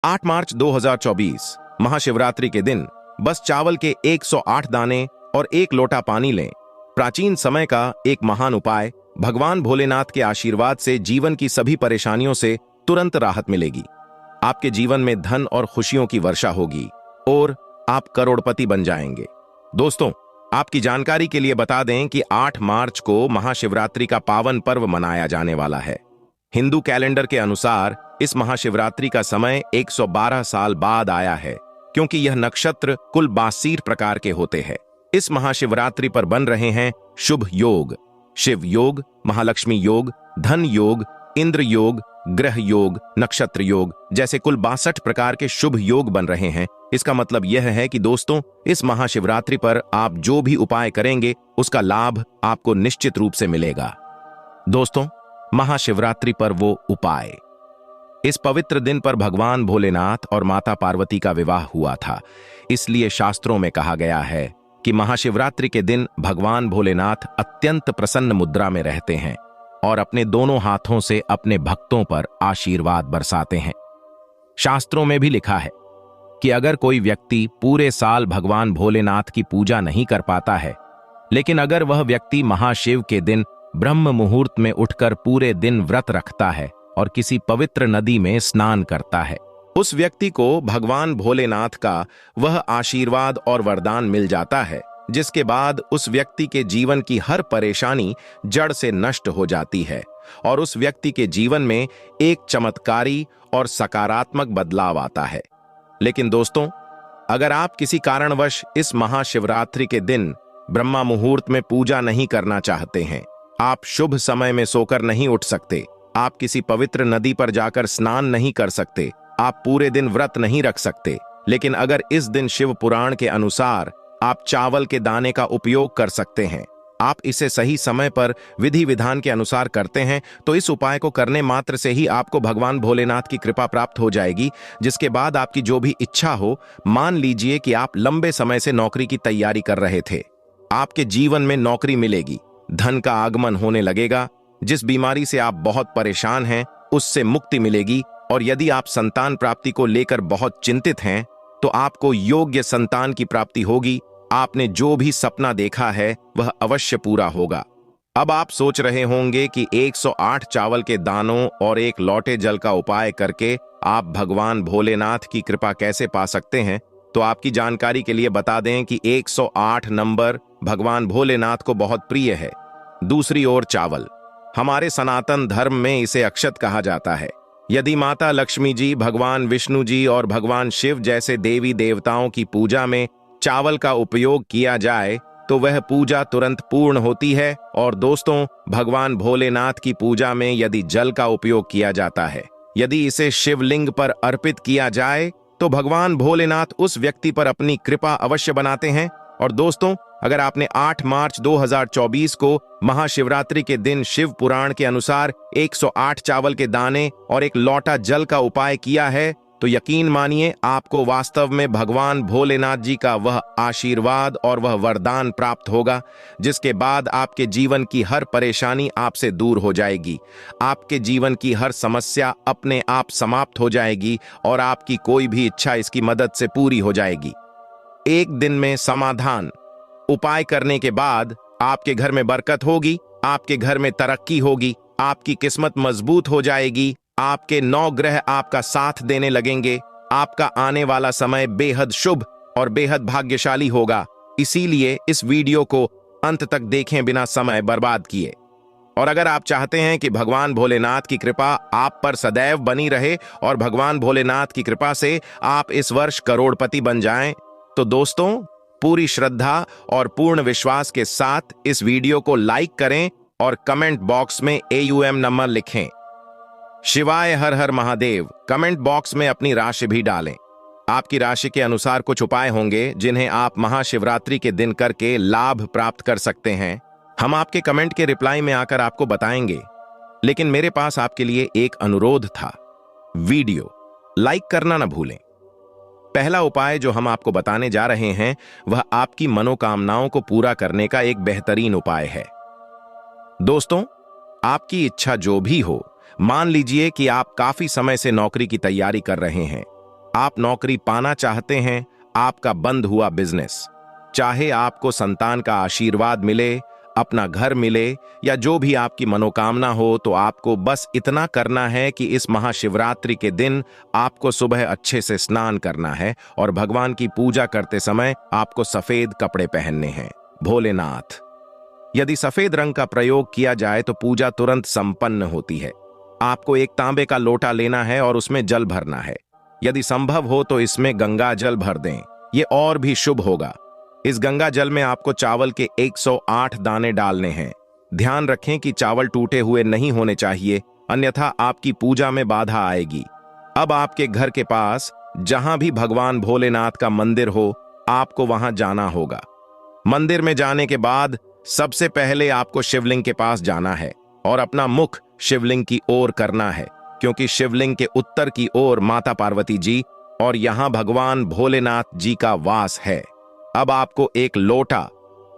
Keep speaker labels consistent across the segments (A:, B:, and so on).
A: 8 मार्च 2024 महाशिवरात्रि के दिन बस चावल के 108 दाने और एक लोटा पानी लें। प्राचीन समय का एक महान उपाय। भगवान भोलेनाथ के आशीर्वाद से जीवन की सभी परेशानियों से तुरंत राहत मिलेगी। आपके जीवन में धन और खुशियों की वर्षा होगी और आप करोड़पति बन जाएंगे। दोस्तों, आपकी जानकारी के लिए बता दें कि 8 मार्च को महाशिवरात्रि का पावन पर्व मनाया जाने वाला है। हिंदू कैलेंडर के अनुसार इस महाशिवरात्रि का समय 112 साल बाद आया है, क्योंकि यह नक्षत्र कुल 62 प्रकार के होते हैं। इस महाशिवरात्रि पर बन रहे हैं शुभ योग, शिव योग, महालक्ष्मी योग, धन योग, इंद्र योग, ग्रह योग, नक्षत्र योग जैसे कुल 62 प्रकार के शुभ योग बन रहे हैं। इसका मतलब यह है कि दोस्तों, इस महाशिवरात्रि पर आप जो भी उपाय करेंगे उसका लाभ आपको निश्चित रूप से मिलेगा। दोस्तों, महाशिवरात्रि पर वो उपाय। इस पवित्र दिन पर भगवान भोलेनाथ और माता पार्वती का विवाह हुआ था, इसलिए शास्त्रों में कहा गया है कि महाशिवरात्रि के दिन भगवान भोलेनाथ अत्यंत प्रसन्न मुद्रा में रहते हैं और अपने दोनों हाथों से अपने भक्तों पर आशीर्वाद बरसाते हैं। शास्त्रों में भी लिखा है कि अगर कोई व्यक्ति पूरे साल भगवान भोलेनाथ की पूजा नहीं कर पाता है, लेकिन अगर वह व्यक्ति महाशिव के दिन ब्रह्म मुहूर्त में उठकर पूरे दिन व्रत रखता है और किसी पवित्र नदी में स्नान करता है, उस व्यक्ति को भगवान भोलेनाथ का वह आशीर्वाद और वरदान मिल जाता है, जिसके बाद उस व्यक्ति के जीवन की हर परेशानी जड़ से नष्ट हो जाती है और उस व्यक्ति के जीवन में एक चमत्कारी और सकारात्मक बदलाव आता है। लेकिन दोस्तों, अगर आप किसी कारणवश इस महाशिवरात्रि के दिन ब्रह्मा मुहूर्त में पूजा नहीं करना चाहते हैं, आप शुभ समय में सोकर नहीं उठ सकते, आप किसी पवित्र नदी पर जाकर स्नान नहीं कर सकते, आप पूरे दिन व्रत नहीं रख सकते, लेकिन अगर इस दिन शिव पुराण के अनुसार आप चावल के दाने का उपयोग कर सकते हैं, आप इसे सही समय पर विधि विधान के अनुसार करते हैं, तो इस उपाय को करने मात्र से ही आपको भगवान भोलेनाथ की कृपा प्राप्त हो जाएगी, जिसके बाद आपकी जो भी इच्छा हो, मान लीजिए कि आप लंबे समय से नौकरी की तैयारी कर रहे थे, आपके जीवन में नौकरी मिलेगी, धन का आगमन होने लगेगा, जिस बीमारी से आप बहुत परेशान हैं उससे मुक्ति मिलेगी, और यदि आप संतान प्राप्ति को लेकर बहुत चिंतित हैं तो आपको योग्य संतान की प्राप्ति होगी। आपने जो भी सपना देखा है वह अवश्य पूरा होगा। अब आप सोच रहे होंगे कि 108 चावल के दानों और एक लोटे जल का उपाय करके आप भगवान भोलेनाथ की कृपा कैसे पा सकते हैं। तो आपकी जानकारी के लिए बता दें कि 108 नंबर भगवान भोलेनाथ को बहुत प्रिय है। दूसरी ओर चावल, हमारे सनातन धर्म में इसे अक्षत कहा जाता है। यदि माता लक्ष्मी जी, भगवान विष्णु जी और भगवान शिव जैसे देवी देवताओं की पूजा में चावल का उपयोग किया जाए तो वह पूजा तुरंत पूर्ण होती है। और दोस्तों, भगवान भोलेनाथ की पूजा में यदि जल का उपयोग किया जाता है, यदि इसे शिवलिंग पर अर्पित किया जाए तो भगवान भोलेनाथ उस व्यक्ति पर अपनी कृपा अवश्य बनाते हैं। और दोस्तों, अगर आपने 8 मार्च 2024 को महाशिवरात्रि के दिन शिव पुराण के अनुसार 108 चावल के दाने और एक लोटा जल का उपाय किया है, तो यकीन मानिए आपको वास्तव में भगवान भोलेनाथ जी का वह आशीर्वाद और वह वरदान प्राप्त होगा, जिसके बाद आपके जीवन की हर परेशानी आपसे दूर हो जाएगी, आपके जीवन की हर समस्या अपने आप समाप्त हो जाएगी और आपकी कोई भी इच्छा इसकी मदद से पूरी हो जाएगी। एक दिन में समाधान उपाय करने के बाद आपके घर में बरकत होगी, आपके घर में तरक्की होगी, आपकी किस्मत मजबूत हो जाएगी, आपके 9 ग्रह आपका साथ देने लगेंगे, आपका आने वाला समय बेहद शुभ और बेहद भाग्यशाली होगा। इसीलिए इस वीडियो को अंत तक देखें बिना समय बर्बाद किए। और अगर आप चाहते हैं कि भगवान भोलेनाथ की कृपा आप पर सदैव बनी रहे और भगवान भोलेनाथ की कृपा से आप इस वर्ष करोड़पति बन जाएं, तो दोस्तों, पूरी श्रद्धा और पूर्ण विश्वास के साथ इस वीडियो को लाइक करें और कमेंट बॉक्स में AUM नंबर लिखें। शिवाय हर हर महादेव कमेंट बॉक्स में अपनी राशि भी डालें। आपकी राशि के अनुसार कुछ उपाय होंगे जिन्हें आप महाशिवरात्रि के दिन करके लाभ प्राप्त कर सकते हैं। हम आपके कमेंट के रिप्लाई में आकर आपको बताएंगे, लेकिन मेरे पास आपके लिए एक अनुरोध था, वीडियो लाइक करना न भूलें। पहला उपाय जो हम आपको बताने जा रहे हैं वह आपकी मनोकामनाओं को पूरा करने का एक बेहतरीन उपाय है। दोस्तों, आपकी इच्छा जो भी हो, मान लीजिए कि आप काफी समय से नौकरी की तैयारी कर रहे हैं, आप नौकरी पाना चाहते हैं, आपका बंद हुआ बिजनेस, चाहे आपको संतान का आशीर्वाद मिले, अपना घर मिले या जो भी आपकी मनोकामना हो, तो आपको बस इतना करना है कि इस महाशिवरात्रि के दिन आपको सुबह अच्छे से स्नान करना है और भगवान की पूजा करते समय आपको सफेद कपड़े पहनने हैं। भोलेनाथ। यदि सफेद रंग का प्रयोग किया जाए तो पूजा तुरंत संपन्न होती है। आपको एक तांबे का लोटा लेना है और उसमें जल भरना है। यदि संभव हो तो इसमें गंगा जल भर दें, ये और भी शुभ होगा। इस गंगा जल में आपको चावल के 108 दाने डालने हैं। ध्यान रखें कि चावल टूटे हुए नहीं होने चाहिए, अन्यथा आपकी पूजा में बाधा आएगी। अब आपके घर के पास जहां भी भगवान भोलेनाथ का मंदिर हो, आपको वहां जाना होगा। मंदिर में जाने के बाद सबसे पहले आपको शिवलिंग के पास जाना है और अपना मुख शिवलिंग की ओर करना है, क्योंकि शिवलिंग के उत्तर की ओर माता पार्वती जी और यहां भगवान भोलेनाथ जी का वास है। अब आपको एक लोटा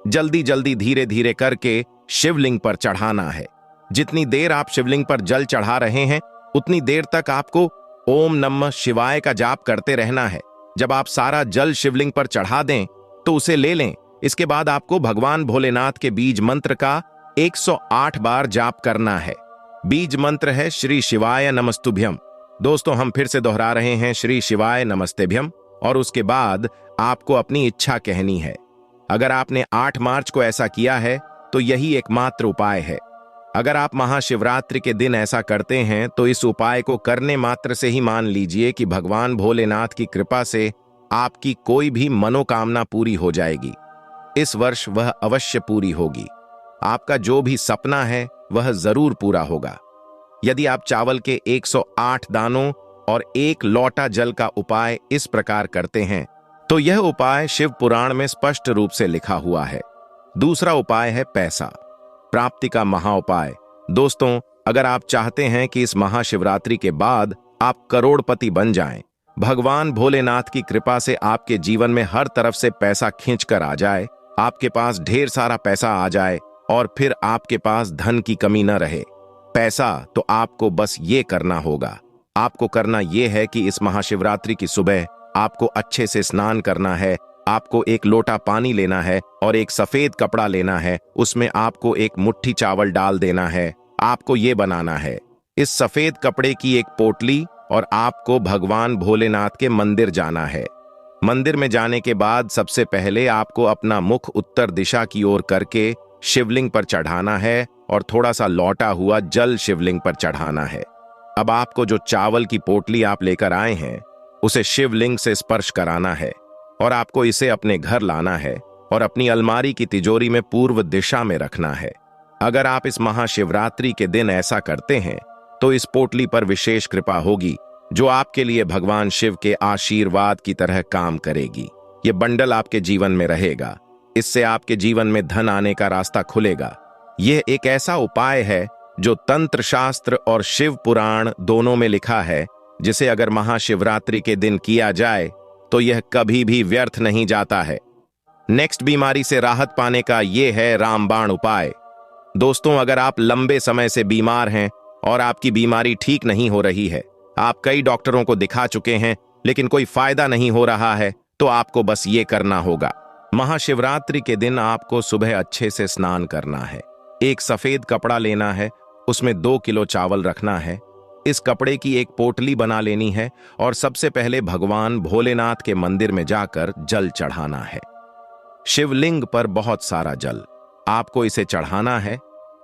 A: जल्दी जल्दी धीरे धीरे करके शिवलिंग पर चढ़ाना है। जितनी देर आप शिवलिंग पर जल चढ़ा रहे हैं, उतनी देर तक आपको ओम नमः शिवाय का जाप करते रहना है। जब आप सारा जल शिवलिंग पर चढ़ा दें तो उसे ले लें। इसके बाद आपको भगवान भोलेनाथ के बीज मंत्र का 108 बार जाप करना है। बीज मंत्र है श्री शिवाय नमस्तुभ्यम। दोस्तों, हम फिर से दोहरा रहे हैं, श्री शिवाय नमस्तेभ्यम। और उसके बाद आपको अपनी इच्छा कहनी है। अगर आपने 8 मार्च को ऐसा किया है तो यही एकमात्र उपाय है। अगर आप महाशिवरात्रि के दिन ऐसा करते हैं तो इस उपाय को करने मात्र से ही मान लीजिए कि भगवान भोलेनाथ की कृपा से आपकी कोई भी मनोकामना पूरी हो जाएगी। इस वर्ष वह अवश्य पूरी होगी। आपका जो भी सपना है वह जरूर पूरा होगा। यदि आप चावल के 108 दानों और 1 लोटा जल का उपाय इस प्रकार करते हैं तो यह उपाय शिव पुराण में स्पष्ट रूप से लिखा हुआ है। दूसरा उपाय है पैसा प्राप्ति का महाउपाय। दोस्तों, अगर आप चाहते हैं कि इस महाशिवरात्रि के बाद आप करोड़पति बन जाएं, भगवान भोलेनाथ की कृपा से आपके जीवन में हर तरफ से पैसा खींचकर आ जाए, आपके पास ढेर सारा पैसा आ जाए और फिर आपके पास धन की कमी न रहे पैसा, तो आपको बस ये करना होगा। आपको करना यह है कि इस महाशिवरात्रि की सुबह आपको अच्छे से स्नान करना है। आपको एक लोटा पानी लेना है और एक सफेद कपड़ा लेना है। उसमें आपको एक मुट्ठी चावल डाल देना है। आपको ये बनाना है इस सफेद कपड़े की एक पोटली और आपको भगवान भोलेनाथ के मंदिर जाना है। मंदिर में जाने के बाद सबसे पहले आपको अपना मुख उत्तर दिशा की ओर करके शिवलिंग पर चढ़ाना है और थोड़ा सा लौटा हुआ जल शिवलिंग पर चढ़ाना है। अब आपको जो चावल की पोटली आप लेकर आए हैं उसे शिवलिंग से स्पर्श कराना है और आपको इसे अपने घर लाना है और अपनी अलमारी की तिजोरी में पूर्व दिशा में रखना है। अगर आप इस महाशिवरात्रि के दिन ऐसा करते हैं तो इस पोटली पर विशेष कृपा होगी जो आपके लिए भगवान शिव के आशीर्वाद की तरह काम करेगी। ये बंडल आपके जीवन में रहेगा। इससे आपके जीवन में धन आने का रास्ता खुलेगा। यह एक ऐसा उपाय है जो तंत्र शास्त्र और शिव पुराण दोनों में लिखा है, जिसे अगर महाशिवरात्रि के दिन किया जाए तो यह कभी भी व्यर्थ नहीं जाता है। नेक्स्ट बीमारी से राहत पाने का यह है रामबाण उपाय। दोस्तों, अगर आप लंबे समय से बीमार हैं और आपकी बीमारी ठीक नहीं हो रही है, आप कई डॉक्टरों को दिखा चुके हैं लेकिन कोई फायदा नहीं हो रहा है, तो आपको बस ये करना होगा। महाशिवरात्रि के दिन आपको सुबह अच्छे से स्नान करना है। एक सफेद कपड़ा लेना है, उसमें 2 किलो चावल रखना है। इस कपड़े की एक पोटली बना लेनी है और सबसे पहले भगवान भोलेनाथ के मंदिर में जाकर जल चढ़ाना है। शिवलिंग पर बहुत सारा जल आपको इसे चढ़ाना है।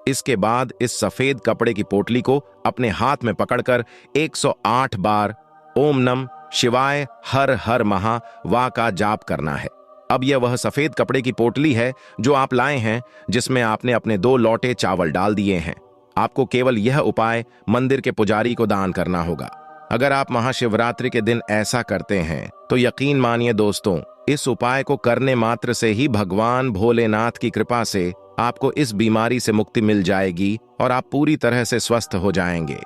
A: इसके बाद इस सफेद कपड़े की पोटली को अपने हाथ में पकड़कर 108 बार ओम नमः शिवाय हर हर महावा का जाप करना है। अब यह वह सफेद कपड़े की पोटली है जो आप लाए हैं, जिसमें आपने अपने 2 लोटे चावल डाल दिए हैं। आपको केवल यह उपाय मंदिर के पुजारी को दान करना होगा। अगर आप महाशिवरात्रि के दिन ऐसा करते हैं तो यकीन मानिए दोस्तों, इस उपाय को करने मात्र से ही भगवान भोलेनाथ की कृपा से आपको इस बीमारी से मुक्ति मिल जाएगी और आप पूरी तरह से स्वस्थ हो जाएंगे।